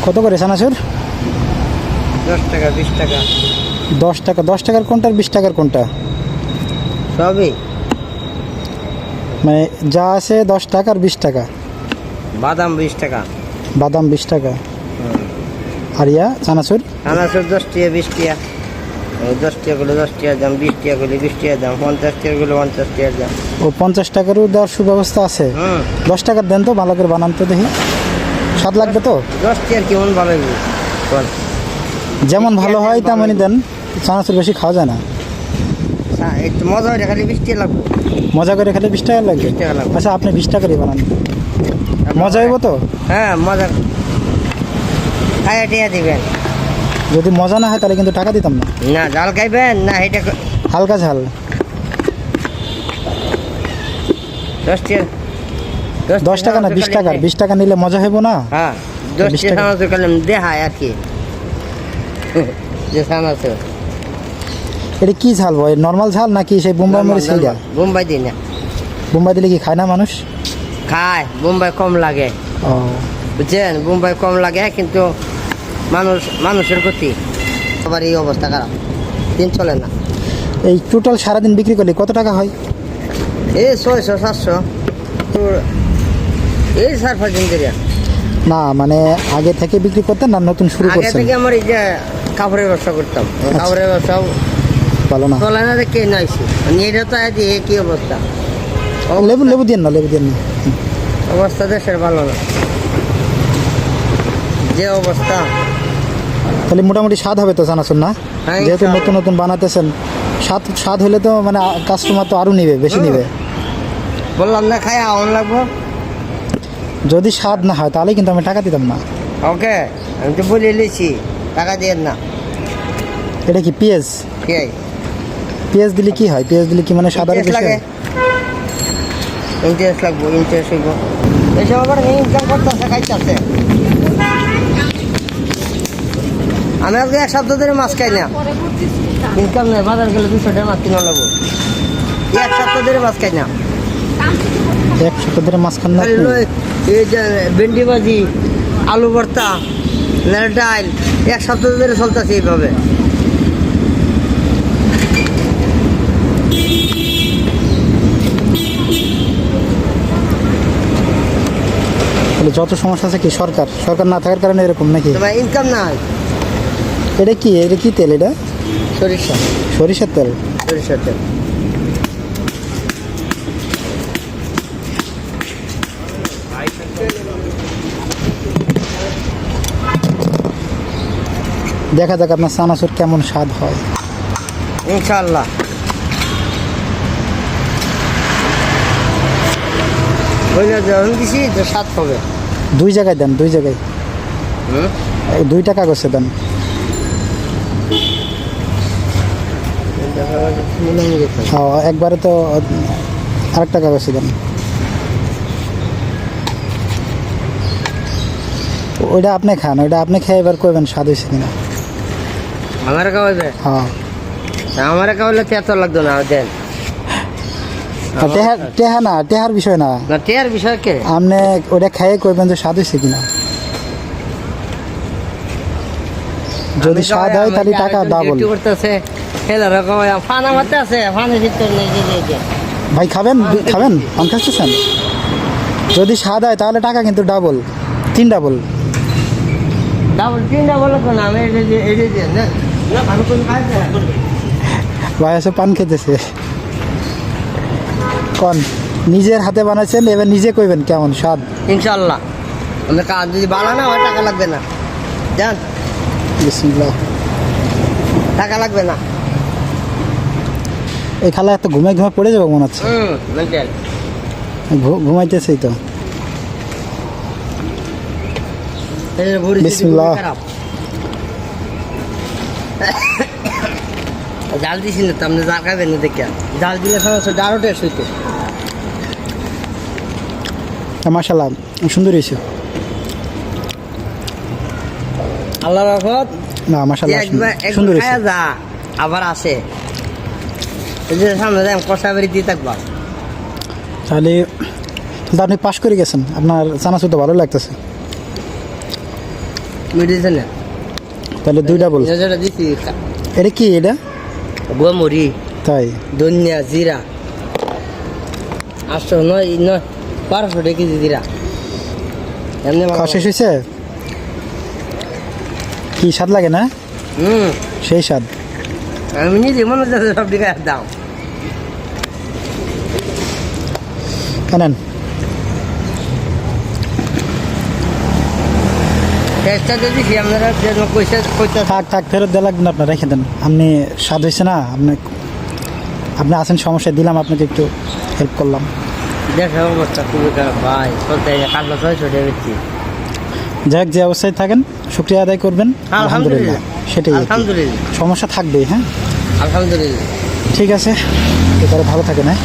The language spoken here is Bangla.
কত করে চানাচুর? 10 টাকা 20 টাকা। 10 টাকা। 10 টাকার কোনটা আর 20 টাকার কোনটা? সবই মানে যা আছে 10 টাকা আর 20 টাকা। বাদাম 20 টাকা। বাদাম 20 টাকা। আর ইয়া চানাচুর? চানাচুর 10 টাকা 20 টাকা। 10 টাকা গুলো 10 টাকা দাম, 20 টাকা গুলো 20 টাকা দাম, 50 টাকা গুলো 50 টাকা দাম। ও 50 টাকারও দেওয়ার সুব্যবস্থা আছে? 10 টাকার দেন তো, ভালো করে বানান তো দেখি, স্বাদ লাগবে তো। 10 টাকার কেমন ভালো লাগবে? যেমন ভালো হয় তেমনই দেন, চানাচুর বেশি খাওয়া যায় না। একটু মজা হয়, খালি 20 টাকা লাগবে। মজা করে খেলে 20 টাকা লাগবে? 20 টাকা লাগবে। আচ্ছা আপনি 20 টাকারই বানান, মজা হইব তো? হ্যাঁ মজা, খাইয়া টিয়া দিবেন। যদি মজা না হয় তাহলে কিন্তু টাকা দিতাম না। না ঝাল খাইবেন না? এটা হালকা ঝাল। 10 টাকা। 10 টাকা না 20 টাকার। 20 টাকা নিলে মজা হইব না? হ্যাঁ 10 টাকা চানাচুর খেলাম দেখায় আর কি। যে চানাচুর এটা কি ঝাল ভাই? নর্মাল ঝাল নাকি সেই বোম্বাই মরিচ? সেইটা বোম্বাই দিই না। বোম্বাই দিলে কি খায় না মানুষ? খায়, বোম্বাই কম লাগে। ও বুঝছেন, বোম্বাই কম লাগে কিন্তু মানুষের গতি আবার এই অবস্থা খারাপ, দিন চলে না। এই টোটাল সারাদিন বিক্রি করলে কত টাকা হয়? এই 600-700 এই 4-5 দিন ধরে। না মানে আগে থেকে বিক্রি করতেন না নতুন শুরু আগে করছেন? থেকে আমার এই যে কাপড়ের ব্যবসা করতাম, কাপড়ের ব্যবসাও ভালো না। চলে না, কে নাইছি এটা তো দিয়ে কি অবস্থা। লেবু লেবু দিয়ে না, লেবু দিয়ে না। অবস্থা দেশের ভালো না, যে অবস্থা। তাহলে মোটামুটি স্বাদ হবে তো চানাচুর না? হ্যাঁ, যেহেতু ইনশাআল্লাহ। নতুন নতুন বানাতেছেন, স্বাদ হলে তো মানে কাস্টমার তো আরো নিবে, বেশি নিবে। বললাম না খাই আউন লাগবো। যদি স্বাদ না হয় তাহলে কিন্তু আমি টাকা দিতাম না। ওকে, আমি তো বলে নিয়েছি টাকা দিয়ে না। এটা কি পেঁয়াজ? কে পেঁয়াজ দিলে কি হয়? পেঁয়াজ দিলে কি মানে সাদা ইন্টারেস্ট লাগে? ইন্টারেস্ট লাগবো, ইন্টারেস্ট হইব। এসব আবার ইনকাম করতেছে, খাইতেছে। আমি আজকে 1 সপ্তাহ ধরে মাছ খাই না, ইনকাম নেই। বাজার গেলে 200 টাকা মাছ কিনা লাগবো। 1 সপ্তাহ ধরে মাছ খাই না। 1 সপ্তাহ ধরে মাছ খান না আপনি? এই যে ভেন্ডি ভাজি, আলু ভর্তা, ডাল 1 সপ্তাহ ধরে চলতেছে এইভাবে। তাহলে যত সমস্যা আছে কি সরকার না থাকার কারণে এরকম নাকি? তোমার ইনকাম নাই। এটা কি তেল? এটা সরিষা, সরিষার তেল। সরিষার তেল। দেখা যাক আপনার চানাচুর কেমন স্বাদ হয়। ইনশাআল্লাহ। বইলা যখন দিছি তো 7 হবে। 2 জায়গায় দেন, 2 জায়গায়। এই 2 টাকা কাগজে দেন। একবারে তো আরেকটা কাগজে দেন। ওইটা আপনি খান, ওইটা আপনি খেয়ে এবার করবেন স্বাদ হয়েছে কিনা। আমার খাওয়াবে? হ্যাঁ। আমার খাওয়ালে এত লাগতো না, দেন। টেহা না, টেহার বিষয় না, না টেয়ার বিষয় কে? আপনি ওটা খেয়ে করবেন যে স্বাদ হয়েছে কিনা। যদি স্বাদ হয় তাহলে টাকা ডাবল। করতেছে হেলার খাওয়া ফানা মারতে আছে, ফানের ভিতর নেই যে। ভাই খাবেন খাবেন পান খাচ্ছেন? যদি স্বাদ হয় তাহলে টাকা কিন্তু ডাবল, 3 ডাবল। ডাবল 3 ডাবল কোন আমি এই যে না না ভালো কোন খাই না। ভাই এসে পান খেতেছে। কোন নিজের হাতে বানাচ্ছেন, এবার নিজে কইবেন কেমন স্বাদ। ইনশাআল্লাহ। আমরা কাজ যদি ভালো না হয় টাকা লাগবে না, জান। বিসমিল্লাহ। টাকা লাগবে না। এই খালা এত ঘুমে পড়ে যাবো মনে হচ্ছে। মেন্টাল ঘুমাইতেছেই তো। বিসমিল্লাহ। জাল দিছি না তো, আপনি জাল খাবেন না দেখে। জাল দিলে সমস্যা, ডারও টেস্ট হইতো। মাশাআল্লাহ সুন্দর হয়েছে। আল্লাহ রহমত। না মাশাআল্লাহ সুন্দর একবার হয়েছে। যা আবার আসে, এই যে সামনে যাই কষা বেরি দিয়ে থাকবা। তাহলে আপনি পাশ করে গেছেন, আপনার চানাচুর তো ভালো লাগতেছে। মেডিসিন না তাহলে 2 ডাবল। যেটা দিছি এটা কি এটা? গোমরি তাই ধনিয়া জিরা 800 9 1200 টাকা কেজি জিরা এমনি খাওয়া শেষ হয়েছে? কি স্বাদ লাগে না? সেই স্বাদ। আমি নিজে মনে হচ্ছে সব দিকে দাম কেনেন চেষ্টা যদি আপনারা কইতে থাক ফেরত দেওয়া লাগবে না, আপনার রেখে দেন। আপনি স্বাদ হয়েছে না, আপনি আছেন সমস্যায়, দিলাম আপনাকে, একটু হেল্প করলাম। দেশের অবস্থা খুবই খারাপ ভাই, চলতে কাটলো 600 টাকা বেচছি। যাই হোক, যে অবস্থায় থাকেন শুকরিয়া আদায় করবেন। আলহামদুলিল্লাহ, সেটাই আর কি। আলহামদুলিল্লাহ, সমস্যা থাকবেই, হ্যাঁ আলহামদুলিল্লাহ। ঠিক আছে, এবারে ভালো থাকেন, হ্যাঁ।